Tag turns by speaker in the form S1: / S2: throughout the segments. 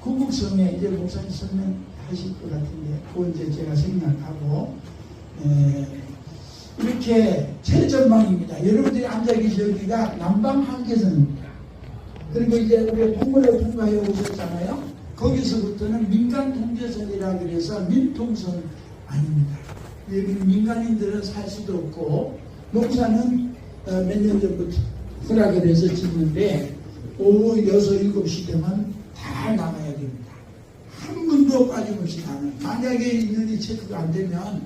S1: 구국성에 이제 목사님 설명하실 것 같은데, 그거 이제 제가 생각하고, 이렇게 최전방입니다. 여러분들이 앉아 계신 여기가 남방 한계선입니다. 그리고 이제 우리 동물을 통과해 오셨잖아요. 거기서부터는 민간 통제선이라 그래서 민통선 아닙니다. 여기는 민간인들은 살 수도 없고, 농사는 몇 년 전부터 허락을 해서 짓는데, 오후 6, 7시 되면 다 나가야 됩니다. 한 분도 빠짐없이 나가요. 만약에 인원이 체크가 안 되면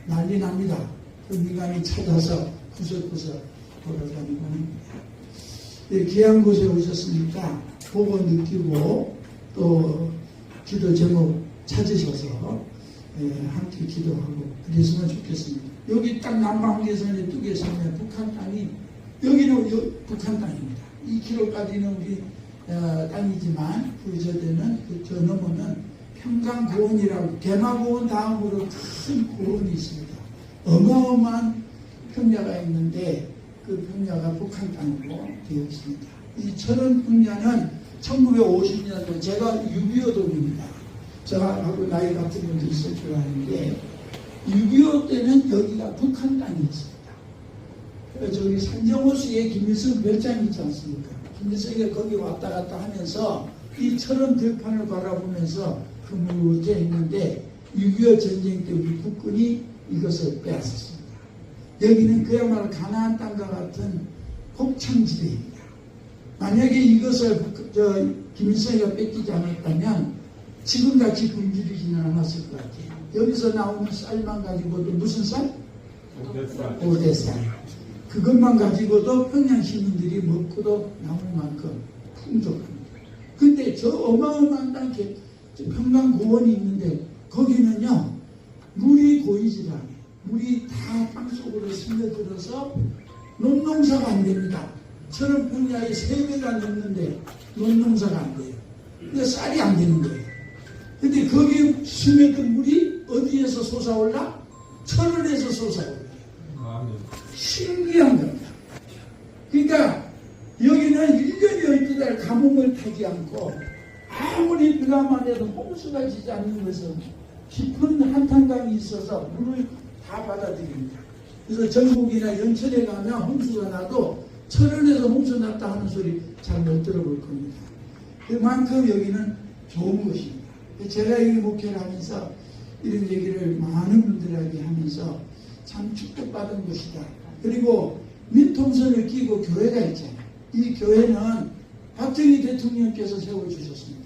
S1: 난리 납니다. 그 민간이 찾아서 구석구석 돌아다니고 합니다. 귀한 곳에 오셨으니까 보고 느끼고 또 기도 제목 찾으셔서 함께 기도하고 그랬으면 좋겠습니다. 여기 딱 남방계선에 두 개 서면 북한 땅이, 여기는 북한 땅입니다. 2km까지는 우리 땅이지만 그 저대는 저 넘어는 평강고원이라고, 개마고원 다음으로 큰 고원이 있습니다. 어마어마한 평야가 있는데 그 평야가 북한 땅으로 되어 있습니다. 이 철원 평야는 1950년도 제가 6.25동입니다. 저하고 나이 같은 분도 있을 줄 아는데 6.25 때는 여기가 북한 땅이었습니다. 저기 산정호 씨의 김일성 별장이 있지 않습니까? 김일성이 거기 왔다 갔다 하면서 이 철원 들판을 바라보면서 근무를 했는데 6.25 전쟁 때 우리 국군이 이것을 빼앗았습니다. 여기는 그야말로 가나안 땅과 같은 곡창지대입니다. 만약에 이것을 김일성이가 뺏기지 않았다면 지금같이 굶주리지는 않았을 것 같아요. 여기서 나오는 쌀만 가지고도 무슨 쌀? 오대쌀. 그것만 가지고도 평양 시민들이 먹고도 남을 만큼 풍족합니다. 근데 저 어마어마한 땅, 평강고원이 있는데 거기는요 물이 고이질 않아요. 물이 다 땅속으로 스며들어서 논농사가 안 됩니다. 철원 평야의 3배가 넘는데 논농사가 안 돼요. 근데 쌀이 안 되는 거예요. 근데 거기 스며든 물이 어디에서 솟아올라? 철원에서 솟아올라요. 신기한 겁니다. 그러니까 여기는 1년에 12달 가뭄을 타지 않고 아무리 비가만 해도 홍수가 지지 않는 것은 깊은 한탄강이 있어서 물을 다 받아들입니다. 그래서 전국이나 연천에 가면 홍수가 나도 철원에서 홍수 났다 하는 소리 잘 못 들어볼 겁니다. 그만큼 여기는 좋은 것입니다. 제가 이 목회를 하면서 이런 얘기를 많은 분들에게 하면서 참 축복받은 곳이다. 그리고 민통선을 끼고 교회가 있잖아요. 이 교회는 박정희 대통령께서 세워주셨습니다.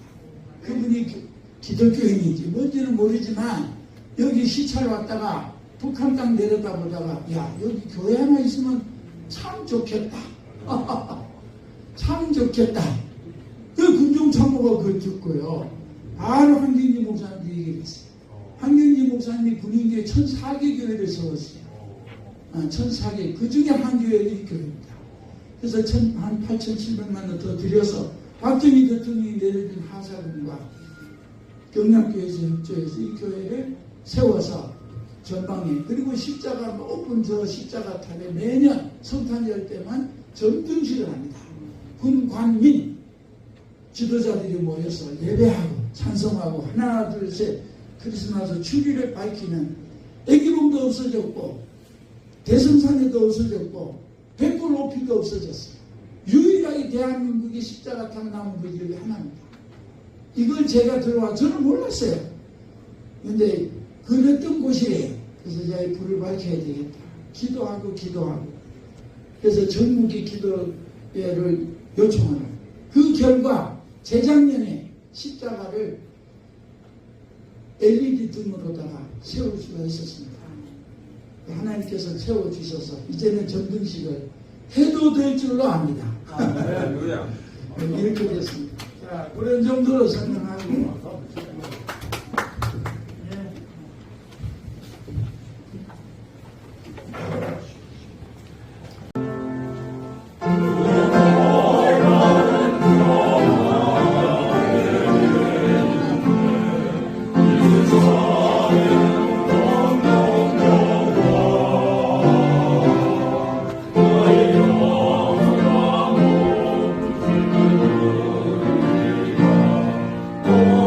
S1: 그분이 기독교인인지 뭔지는 모르지만 여기 시찰 왔다가 북한 땅 내려다보다가 야 여기 교회 하나 있으면 참 좋겠다. 참 좋겠다. 그 군중참모가 그걸 듣고요. 바로 한경지 목사님한테 얘기를 했어요. 한경지 목사님이 군인교회 1004개 교회를 세웠어요. 1004개. 그 중에 한 교회가 이 교회입니다. 그래서 한 8,700만 원 더 들여서 박정희 대통령이 내려준 하사금과 경남교회에서 협조해서 이 교회를 세워서 전방에, 그리고 십자가 높은 저 십자가 탑에 매년 성탄절 때만 점등식을 합니다. 군관민 지도자들이 모여서 예배하고 찬송하고 하나 둘 셋 크리스마스 추리를 밝히는 애기봉도 없어졌고 대성산에도 없어졌고 백골 오피도 없어졌어요. 유일하게 대한민국의 십자가탑 남은 것이 여기 하나입니다. 이걸 제가 들어와 저는 몰랐어요. 근데 그랬던 곳이래요. 그래서 제가 불을 밝혀야 되겠다. 기도하고 그래서 전국의 기도회를 요청하라. 그 결과 재작년에 십자가를 LED 등으로다가 세울 수가 있었습니다. 하나님께서 세워주셔서 이제는 전등식을 해도 될 줄로 압니다. 이렇게 됐습니다. 자, 그런 정도로 설명하고
S2: Oh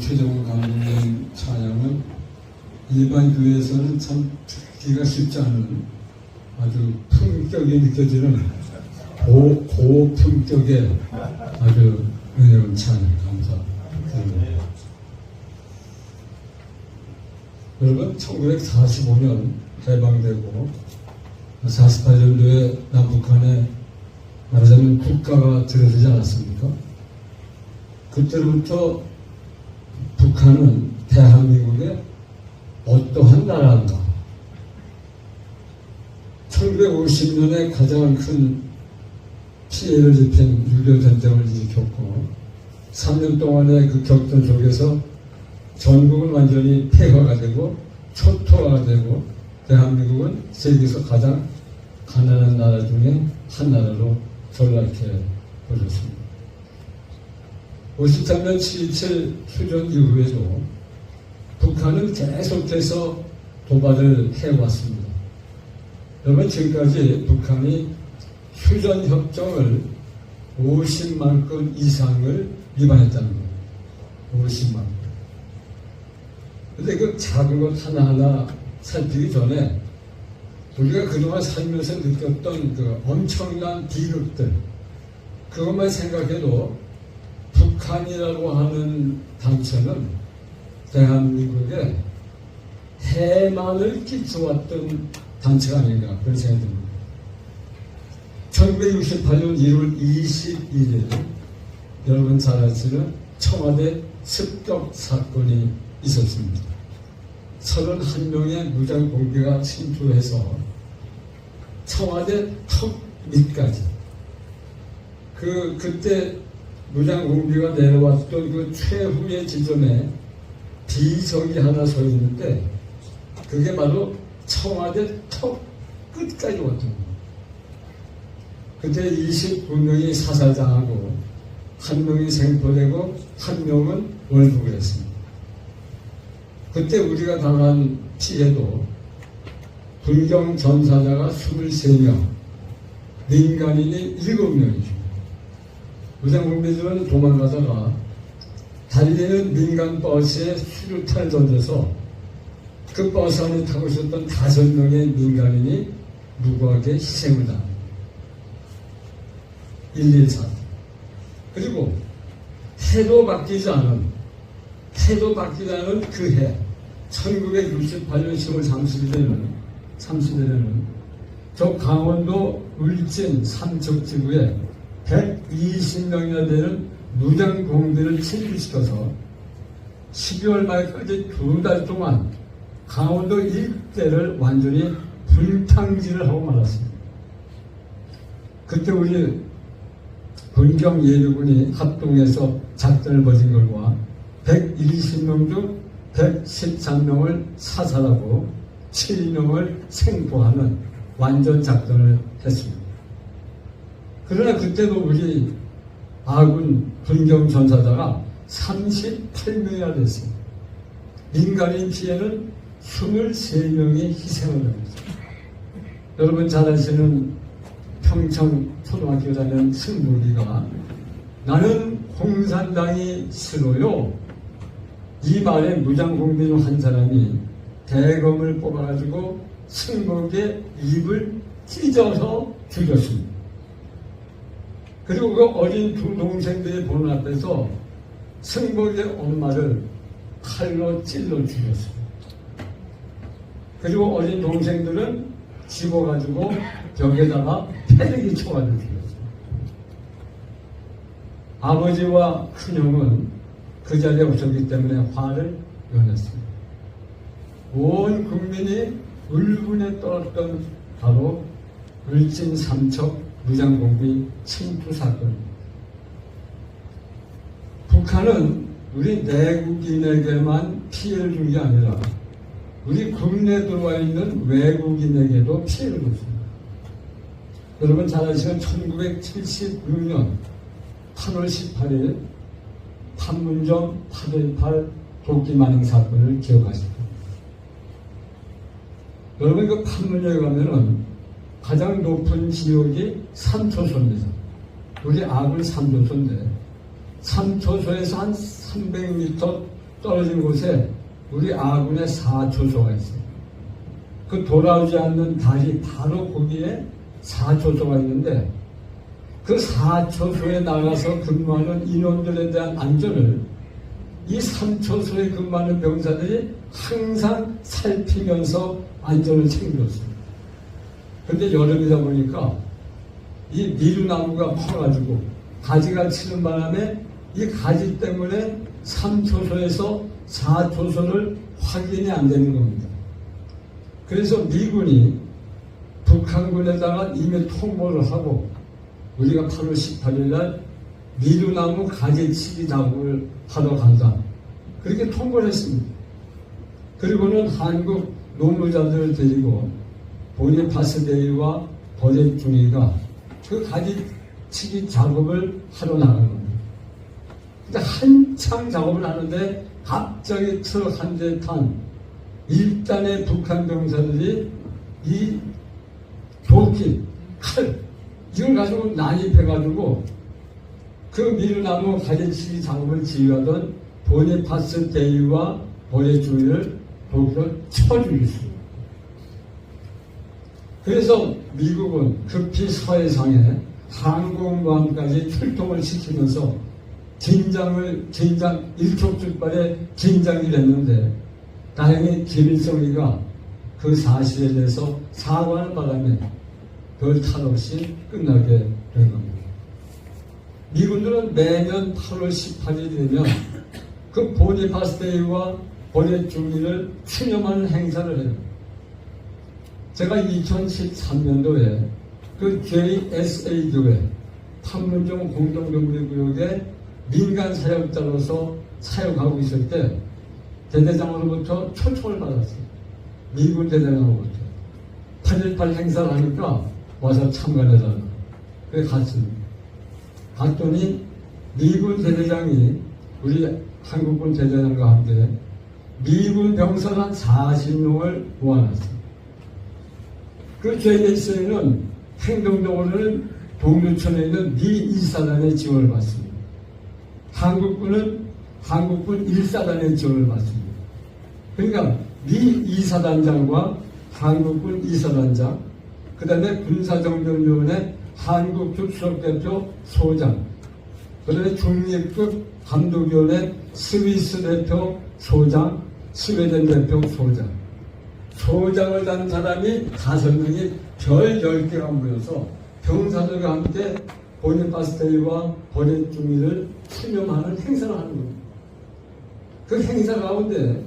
S2: 최정훈 감독님 찬양은 일반 교회에서는 참 듣기가 쉽지 않은 아주 품격이 느껴지는 고품격의 아주 은혜로운 찬양 감사드립니다. 여러분 1945년 해방되고 48년도에 남북한에 말하자면 국가가 들어서지 않았습니까? 그때부터 북한은 대한민국의 어떠한 나라인가? 1950년에 가장 큰 피해를 입힌 6.25 전쟁을 일으켰고 3년 동안의 그 격전 속에서 전국은 완전히 폐허가 되고 초토화가 되고 대한민국은 세계에서 가장 가난한 나라 중에 한 나라로 전락해 버렸습니다. 53년 7.27 휴전 이후에도 북한은 계속해서 도발을 해왔습니다. 여러분 지금까지 북한이 휴전협정을 50만 건 이상을 위반했다는 거예요. 50만 건. 근데 그 작은 것 하나하나 살피기 전에 우리가 그동안 살면서 느꼈던 그 엄청난 비극들 그것만 생각해도 북한이라고 하는 단체는 대한민국에 해만을 끼쳐왔던 단체가 아닌가 그런 생각이 듭니다. 1968년 1월 21일 여러분 잘 아시는 청와대 습격 사건이 있었습니다. 31명의 무장 공비가 침투해서 청와대 턱 밑까지 그때 무장 공비가 내려왔던 그 최후의 지점에 비석이 하나 서 있는데 그게 바로 청와대 턱 끝까지 왔던 겁니다. 그때 29명이 사살당하고 1명이 생포되고 1명은 월북을 했습니다. 그때 우리가 당한 피해도 불경 전사자가 23명, 민간인이 7명이죠. 무장공비들은 도망가다가 달리는 민간 버스에 수류탄을 던져서 그 버스 안에 타고 있었던 5명의 민간인이 무고하게 희생을 당합니다. 114. 그리고 해도 바뀌지 않은 그 해 1968년 10월 30일에는 저 강원도 울진 삼척지구에 120명이나 되는 무장공비를 침투시켜서 12월 말까지 2달 동안 강원도 일대를 완전히 불탕질을 하고 말았습니다. 그때 우리 분경 예비군이 합동해서 작전을 벌인 결과 120명 중 113명을 사살하고 7명을 생포하는 완전 작전을 했습니다. 그러나 그때도 우리 아군 분경 전사자가 38명이나 됐습니다. 민간인 피해는 23명이 희생을 합니다. 여러분 잘 아시는 평창 초등학교 다니는 승무기가 나는 공산당이 싫어요. 이 말에 무장공비 중 한 사람이 대검을 뽑아가지고 승복의 입을 찢어서 죽였습니다. 그리고 그 어린 두 동생들이 보는 앞에서 승복의 엄마를 칼로 찔러 죽였습니다. 그리고 어린 동생들은 집어가지고 벽에다가 패대기 쳐가지고 죽였습니다. 아버지와 큰형은 그 자리에 없었기 때문에 화를 연했습니다. 온 국민이 울분에 떨었던 바로 울진 삼척 무장공비 침투 사건입니다. 북한은 우리 내국인에게만 피해를 준 게 아니라 우리 국내에 들어와 있는 외국인에게도 피해를 줬습니다. 여러분 잘 아시는 1976년 8월 18일 판문점 8.18 도끼 만행 사건을 기억하실 겁니다. 여러분 그 판문점에 가면은 가장 높은 지역이 3초소입니다. 우리 아군 3초소인데 3초소에서 한 300m 떨어진 곳에 우리 아군의 4초소가 있어요. 그 돌아오지 않는 다리 바로 거기에 4초소가 있는데 그 4초소에 나가서 근무하는 인원들에 대한 안전을 이 3초소에 근무하는 병사들이 항상 살피면서 안전을 챙겼습니다. 그런데 여름이다 보니까 이 미루나무가 커가지고 가지가 치는 바람에 이 가지 때문에 3초소에서 4초소를 확인이 안 되는 겁니다. 그래서 미군이 북한군에다가 이미 통보를 하고 우리가 8월 18일 날 미루나무 가지치기 작업을 하러 간다. 그렇게 통보를 했습니다. 그리고는 한국 노무자들을 데리고 보니파스데이와 버렛중이가 그 가지치기 작업을 하러 나간 겁니다. 근데 한창 작업을 하는데 갑자기 트럭 한 대 탄 1단의 북한 병사들이 이 도끼, 칼 이걸 가지고 난입해가지고 그 미루나무 가지치기 작업을 지휘하던 보니파스데이와 버렛중이를 도끼로 쳐 죽였습니다. 그래서 미국은 급히 서해상에 항공모함까지 출동을 시키면서 긴장 일촉즉발의 긴장이 됐는데 다행히 김일성이가 그 사실에 대해서 사과하는 바람에 별 탈 없이 끝나게 된 겁니다. 미군들은 매년 8월 18일이 되면 그 보니파스데이와 버렛중이를 추념하는 행사를 해요. 제가 2013년도에 그 JSA 교회 판문점 공동정부구역에 민간 사역자로서 사역하고 있을 때 대대장으로부터 초청을 받았어요. 미군 대대장으로부터 8.18 행사를 하니까 와서 참관해달라. 그래 갔습니다. 갔더니 미군 대대장이 우리 한국군 대대장과 함께 미군 병사 한 40명을 모아놨습니다. 그 JSA는 행정적으로는 동두천에 있는 미 2사단의 지원을 받습니다. 한국군은 한국군 1사단의 지원을 받습니다. 그러니까 미 2사단장과 한국군 2사단장, 그 다음에 군사정전위원회 한국특수대표 소장, 그 다음에 중립국 감독위원회 스위스 대표 소장, 스웨덴 대표 소장, 소장을 단 사람이 5명이 별 10개가 모여서 병사들과 함께 보니파스데이와 버렛중이를 추념하는 행사를 하는 겁니다. 그 행사 가운데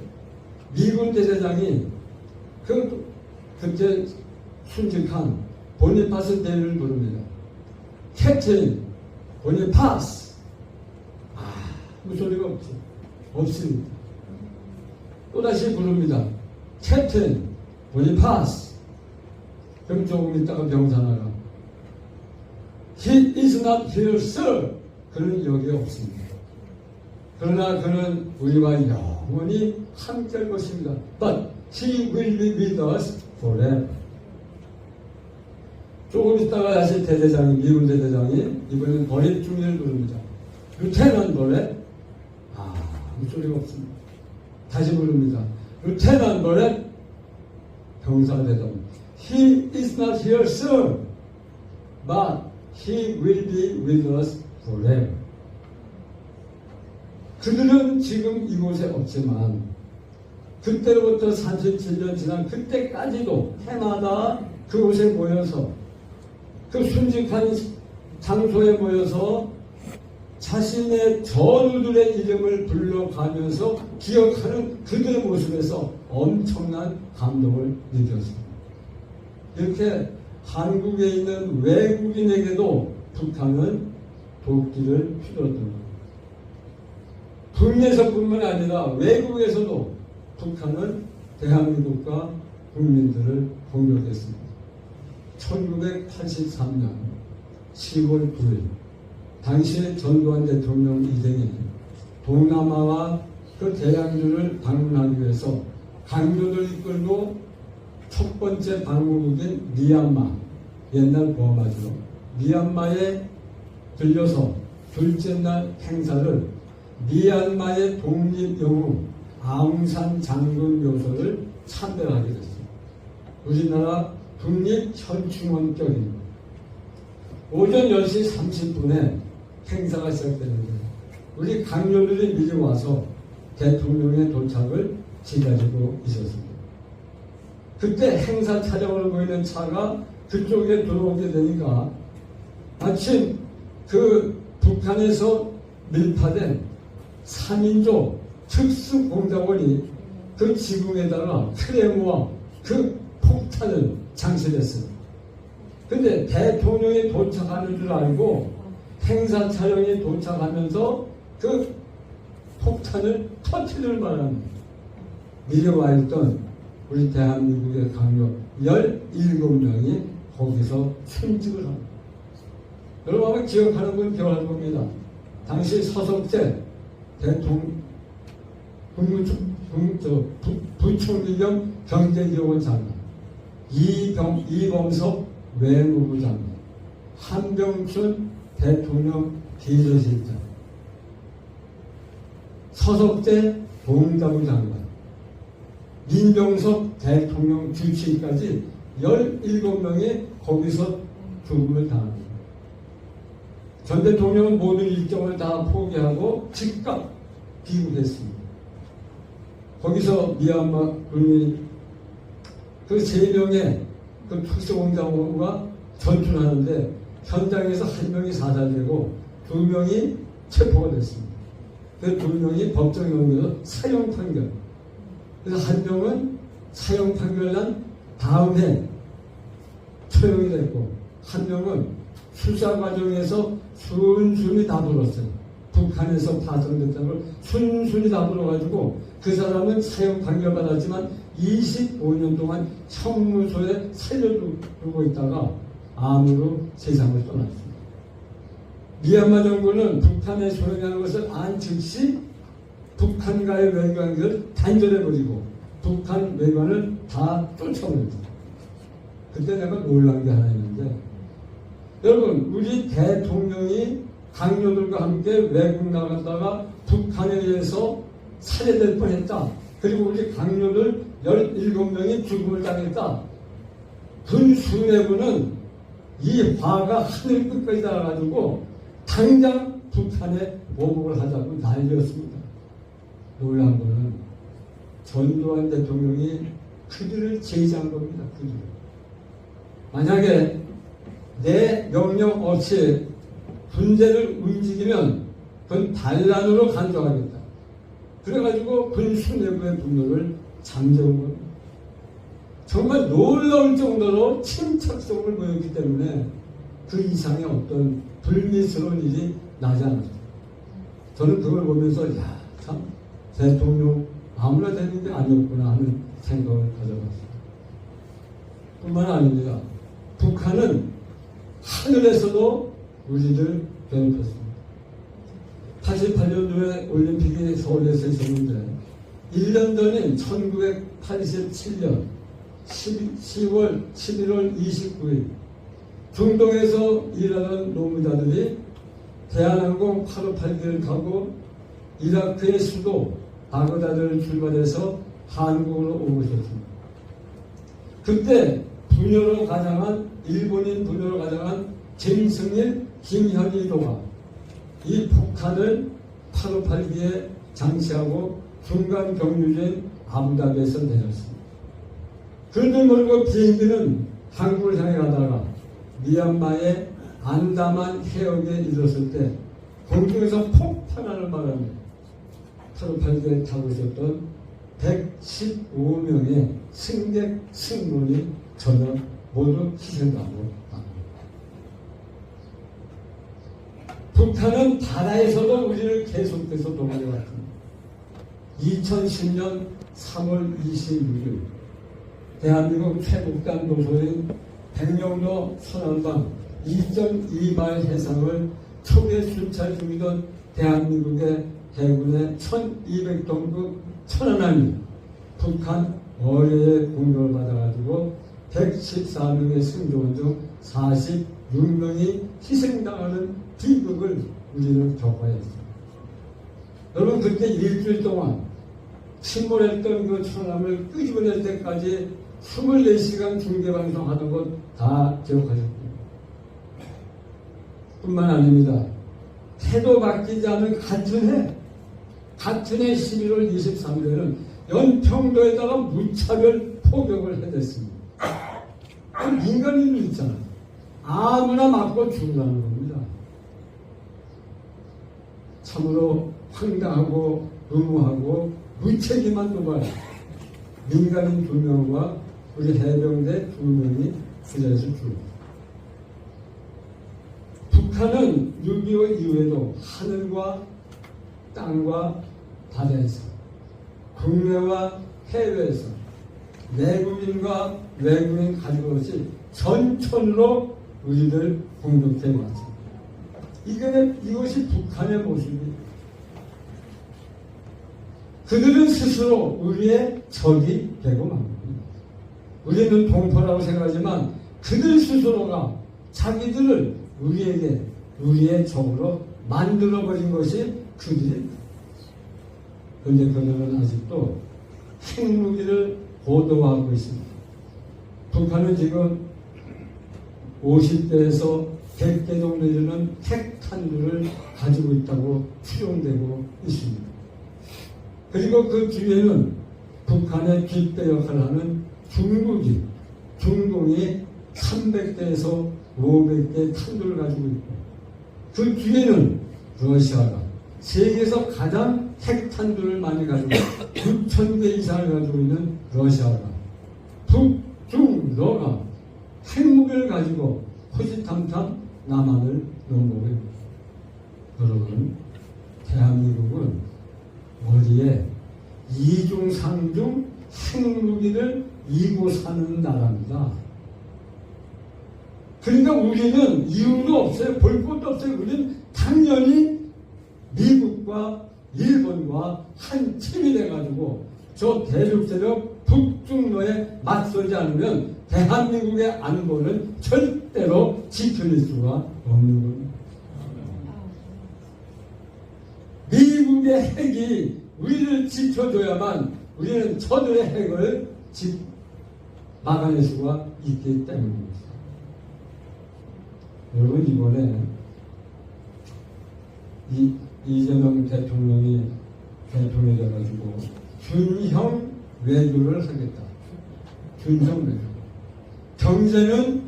S2: 미군 대대장이 그때 순직한 보니파스데이를 부릅니다. 캡틴 보니파스. 아무 소리가 없습니다. 또다시 부릅니다. 캡틴 보니파스. 그럼 조금 있다가 병사나가 He is not here, sir. 그는 여기에 없습니다. 그러나 그는 우리와 영원히 함께할 것입니다. But he will be with us forever. 조금 있다가 다시 대대장이, 미군 대대장이 이번엔 버렛중이를 부릅니다. 루테넌 버렛. 아무 소리가 없습니다. 다시 부릅니다. 루테넌 버렛. 병사가 대답. He is not here, sir. But he will be with us forever. 그들은 지금 이곳에 없지만 그때로부터 37년 지난 그때까지도 해마다 그곳에 모여서 그 순직한 장소에 모여서 자신의 전우들의 이름을 불러가면서 기억하는 그들의 모습에서 엄청난 감동을 느꼈습니다. 이렇게 한국에 있는 외국인에게도 북한은 도끼를 휘둘렀던 겁니다. 국내에서뿐만 아니라 외국에서도 북한은 대한민국과 국민들을 공격했습니다. 1983년 10월 9일 당시 전두환 대통령 이생이 동남아와 그 대양주를 방문하기 위해서 강조를 이끌고 첫 번째 방문국인 미얀마, 옛날 버마죠. 미얀마에 들려서 둘째 날 행사를 미얀마의 독립영웅 아웅산 장군 묘소를 참배하게 됐습니다. 우리나라 국립현충원격입니다. 오전 10시 30분에 행사가 시작되는데 우리 강요들이 미리 와서 대통령의 도착을 기다리고 있었습니다. 그때 행사 차량으로 보이는 차가 그쪽에 들어오게 되니까 마침 그 북한에서 밀파된 3인조 특수공작원이 그 지붕에다가 크레모와 그 폭탄을 장식했습니다. 근데 대통령이 도착하는 줄 알고 행사 차량이 도착하면서 그 폭탄을 터뜨릴 만한 미리 와 있던 우리 대한민국의 강요 17명이 거기서 순직을 합니다. 여러분 아마 기억하는 분 기억할 겁니다. 당시 서석재 부총리 겸 경제기획원 장관, 이범석 외무부 장관, 한병춘 대통령 비서실장, 서석재 동자부 장관, 민병석 대통령 주치의까지 17명이 거기서 죽음을 당합니다. 전 대통령은 모든 일정을 다 포기하고 즉각 귀국했습니다. 거기서 미얀마 군이 그 3명의 그 특수공작원과 전투를 하는데 현장에서 1명이 사살되고 2명이 체포가 됐습니다. 그 2명이 법정에 옮겨서 사형 판결. 그래서 1명은 사형 판결 난 다음 해 처형이 됐고 1명은 수사 과정에서 순순히 다 불었어요. 북한에서 파송됐다는 걸 순순히 다 불어가지고 그 사람은 사형 판결 받았지만 25년 동안 형무소에 살려두고 있다가 암으로 세상을 떠났습니다. 미얀마 정부는 북한에 소행하는 것을 안 즉시 북한과의 외교관계를 단절해버리고 북한 외관을 다 쫓아버립니다. 그때 내가 놀란 게 하나 있는데 여러분 우리 대통령이 강요들과 함께 외국 나갔다가 북한에 의해서 살해될 뻔했다. 그리고 우리 강요들 17명이 죽음을 당했다. 군수뇌부는 이 화가 하늘 끝까지 닿아가지고 당장 북한에 보복을 하자고 난리였습니다. 놀란 거는 전두환 대통령이 그들을 제지한 겁니다. 그들을. 만약에 내 명령 없이 군대를 움직이면 그건 반란으로 간주하겠다. 그래가지고 군수 내부의 분노를 잠재운 겁니다. 정말 놀라울 정도로 침착성을 보였기 때문에 그 이상의 어떤 불미스러운 일이 나지 않았습니다. 저는 그걸 보면서 참 대통령 아무나 되는 게 아니었구나 하는 생각을 가져봤습니다. 뿐만 아닙니다. 북한은 하늘에서도 우리를 괴롭혔습니다. 88년도에 올림픽이 서울에서 있었는데 1년 전인 1987년 10월 11월 29일 중동에서 일하던 노무자들이 대한항공 858기를 타고 이라크의 수도 바그다드를 출발해서 한국으로 오고 있었습니다. 그때 부녀로 가장한 일본인 부녀로 가장한 김승일, 김현희도가 이 폭탄을 858기에 장치하고 중간 경유지인 아부다비에서 내렸습니다. 그런데 모르고 비행기는 한국을 향해 가다가 미얀마의 안다만 해역에 이르렀을 때 공중에서 폭탄하는 바람에 858기에 타고 있었던 115명의 승객, 승무원이 전혀 모두 희생당하고 북한은 바다에서도 우리를 계속해서 도망해왔습니다. 2010년 3월 26일 대한민국 최북단 도서인 백령도 서남방 2.2마일 해상을 초기에 순찰 중이던 대한민국의 해군의 1200톤급 천안함이 북한 어뢰의 공격을 받아가지고 114명의 승조원 중 46명이 희생당하는 비극을 우리는 겪어야 했습니다. 여러분, 그때 일주일 동안 침몰했던 그 천안함을 끄집어낼 때까지 24시간 중계방송 하던 것 다 기억하실 겁니다. 뿐만 아닙니다. 태도 바뀌지 않은 같은 해 11월 23일에는 연평도에다가 무차별 포격을 해댔습니다. 민간인도 있잖아요. 아무나 맞고 죽으라는 겁니다. 참으로 황당하고 의무하고 무책임한 도발. 민간인 2명과 우리 해병대 2명이 그 자리에서 죽습니다. 북한은 6.25 이후에도 하늘과 땅과 바다에서 국내와 해외에서 내국인과 외국인 가족 없이 전천으로 우리를 공격해 왔습니다. 이것이 북한의 모습입니다. 그들은 스스로 우리의 적이 되고 맙니다. 우리는 동포라고 생각하지만 그들 스스로가 자기들을 우리에게 우리의 적으로 만들어버린 것이 그들입니다. 그런데 그들은 아직도 핵무기를 보도하고 있습니다. 북한은 지금 50대에서 100대 정도 되는 핵탄두를 가지고 있다고 추정되고 있습니다. 그리고 그 뒤에는 북한의 뒷배 역할을 하는 중동이 300대에서 500대 탄두를 가지고 있고, 그 뒤에는 러시아가 세계에서 가장 핵탄두를 많이 가지고 6,000개 이상을 가지고 있는 러시아가 북중러가 핵무기를 가지고 호시탐탐 남한을 넘보고 있습니다. 여러분, 대한민국은 머리에 2중 3중 핵무기를 이고 사는 나라입니다. 그러니까 우리는 이유도 없어요. 볼 것도 없어요. 우리는 당연히 미국과 일본과 한 팀이 돼가지고 저 대륙 세력 북중러에 맞서지 않으면 대한민국의 안보는 절대로 지켜낼 수가 없는 겁니다. 미국의 핵이 우리를 지켜줘야만 우리는 저들의 핵을 막아낼 수가 있기 때문입니다. 여러분, 이번에 이재명 대통령이 대통령이 돼가지고 균형 외교를 하겠다. 균형 외교. 경제는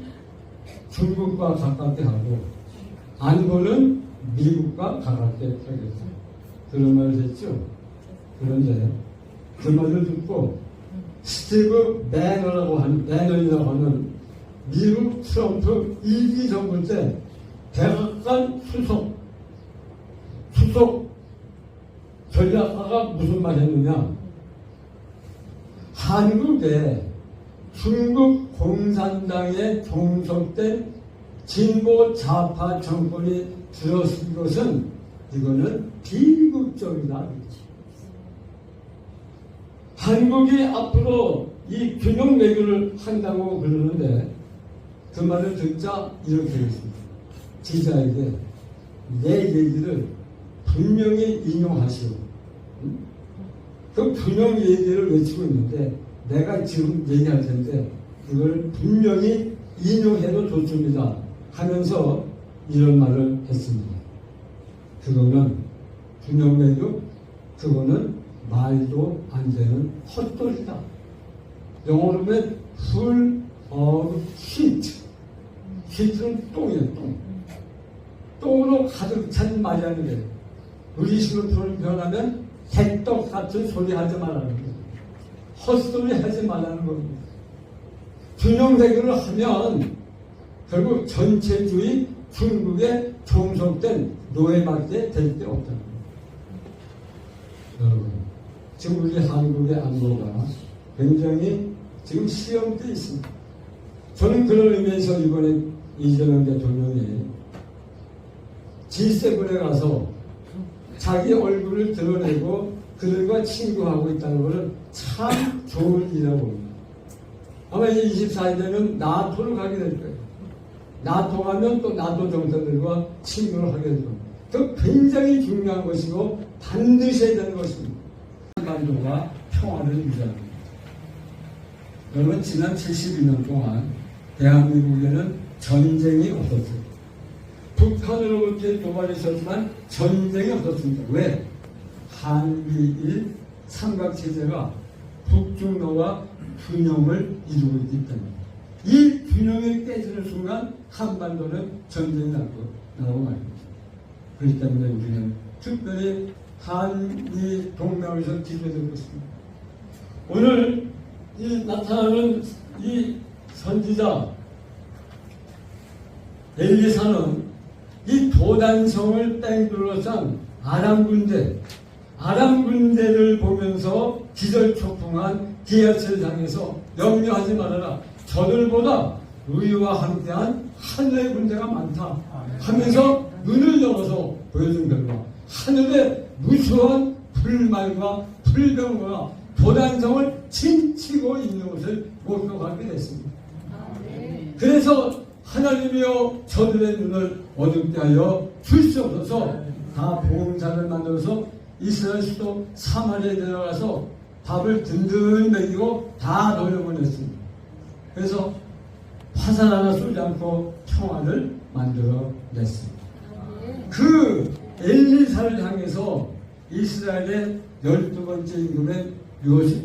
S2: 중국과 가깝게 하고 안보는 미국과 가깝게 하겠다. 그런 말을 했죠. 그런데 그 말을 듣고 스티브 배너라고 하는 미국 트럼프 2기 정부 때 백악관 수석 전략가가 무슨 말 했느냐. 한국에 중국 공산당에 종속된 진보 좌파 정권이 들었을 것은 이거는 비극적이다. 한국이 앞으로 이 균형 외교를 한다고 그러는데 그 말을 듣자 이렇게 했습니다. 기자에게 내 얘기를 분명히 인용하시오. 그 균형 얘기를 외치고 있는데 내가 지금 얘기할 텐데 그걸 분명히 인용해도 좋습니다 하면서 이런 말을 했습니다. 그거는 균형 외교, 그거는 말도 안 되는 헛소리다. 영어로 하면 full of shit. shit는 똥이에요, 똥. 똥으로 가득 찬 말이 아니래. 우리 식으로 표현하면 개떡 같은 소리 하지 말라는 거예요. 헛소리 하지 말라는 겁니다. 균형 외교를 하면 결국 전체주의 중국에 종속된 노예밖에 될 데 없다는 거예요. 여러분, 지금 우리 한국의 안보가 굉장히 지금 시험돼 있습니다. 저는 그런 의미에서 이번에 이재명 대통령이 G7에 가서 자기 얼굴을 드러내고 그들과 친구하고 있다는 것은 참 좋은 일이라고 봅니다. 아마 이제 24일 되면 나토를 가게 될 거예요. 나토 가면 또 나토 정상들과 친구를 하게 될 겁니다. 그 굉장히 중요한 것이고 반드시 해야 되는 것입니다. 한반도가 평화를 유지합니다. 여러분 지난 72년 동안 대한민국에는 전쟁이 없었어요. 북한으로부터의 도발이 있었지만 전쟁이 없었습니다. 왜? 한미일 삼각체제가 북중러와 균형을 이루고 있기 때문에 이 균형이 깨지는 순간 한반도는 전쟁이 나고 말입니다. 그렇기 때문에 우리는 특별히 한미 동맹에서 기도되고 있습니다. 오늘 이 나타나는 이 선지자 엘리사는 이 도단성을 땡 둘러싼 아람 군대를 보면서 기절초풍한 기아스를 당해서 염려하지 말아라. 저들보다 우리와 함께한 하늘의 군대가 많다 하면서 눈을 열어서 보여준 결과 하늘의 무수한 불말과 불병과 도단성을 침치고 있는 것을 목격하게 됐습니다. 그래서 하나님이여 저들의 눈을 어둡게 하여 주시옵소서. 다 보험자를 만들어서 이스라엘 수도 사마리아에 내려가서 밥을 든든히 먹이고 다 돌려보냈습니다. 그래서 화살 하나 쏘지 않고 평화를 만들어냈습니다. 그 엘리사를 향해서 이스라엘의 12번째 임금의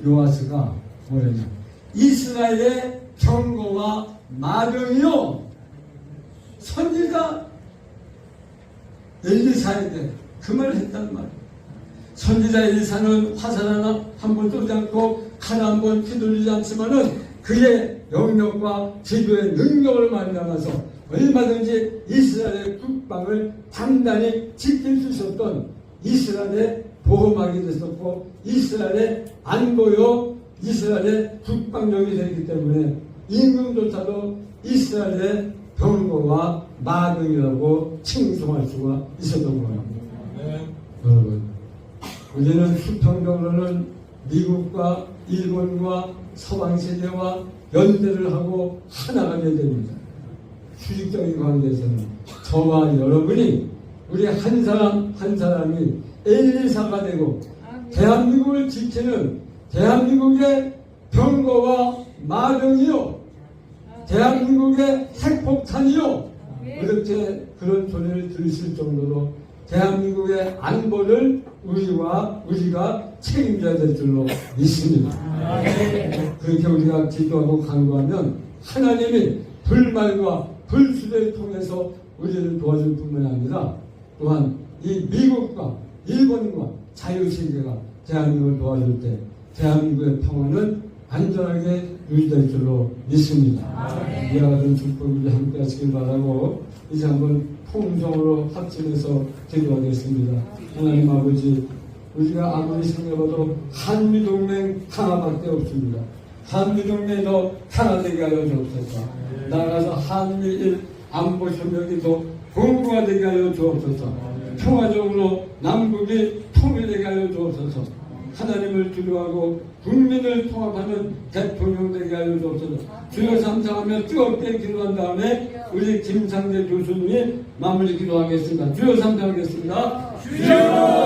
S2: 요아스가 뭐랬냐, 이스라엘의 경고와 마병이요, 선지자 엘리사에게 그 말을 했단 말이에요. 선지자 엘리사는 화살 하나 한 번 쏘지 않고 칼 한 번 휘둘리지 않지만은 그의 영역과 지도의 능력을 말미암아서 얼마든지 이스라엘의 국방을 단단히 지킬 수 있었던 이스라엘의 보호막이 됐었고 이스라엘의 안보요 이스라엘의 국방력이 되기 때문에 임금조차도 이스라엘의 병거와 마병이라고 칭송할 수가 있었던 거예요. 여러분, 우리는 수평적으로는 미국과 일본과 서방세계와 연대를 하고 하나가 되어야 됩니다. 수직적인 관계에서는 저와 여러분이 우리 한 사람 한 사람이 엘리사가 되고 대한민국을 지키는 대한민국의 병거와 마병이요, 대한민국의 핵폭탄이요, 이렇게 그런 소리를 들으실 정도로 대한민국의 안보를 우리가 책임져야 될 줄로 믿습니다. 그렇게 우리가 기도하고 간구하면 하나님이 불말과 불수대를 통해서 우리를 도와줄 뿐만 아니라 또한 이 미국과 일본과 자유세계가 대한민국을 도와줄 때 대한민국의 평화는 안전하게 유지될 줄로 믿습니다. 이와 같은 축복이 함께 하시길 바라고 이제 한번 통성으로 합심해서 기도하겠습니다. 하나님 아버지, 우리가 아무리 생각해봐도 한미동맹 하나밖에 없습니다. 한미동맹이 더 하나되게 하여 주옵소서. 나아가서 한미일 안보협력이 더 공고가 되게 하여 주옵소서. 평화적으로 남북이 통일되게 하여 주옵소서. 하나님을 두려워하고 국민을 통합하는 대통령 되게 하여 주옵소서. 주여 삼창하며 뜨겁게 기도한 다음에 우리 김상대 교수님이 마무리 기도하겠습니다. 주여 삼창하겠습니다. 주여!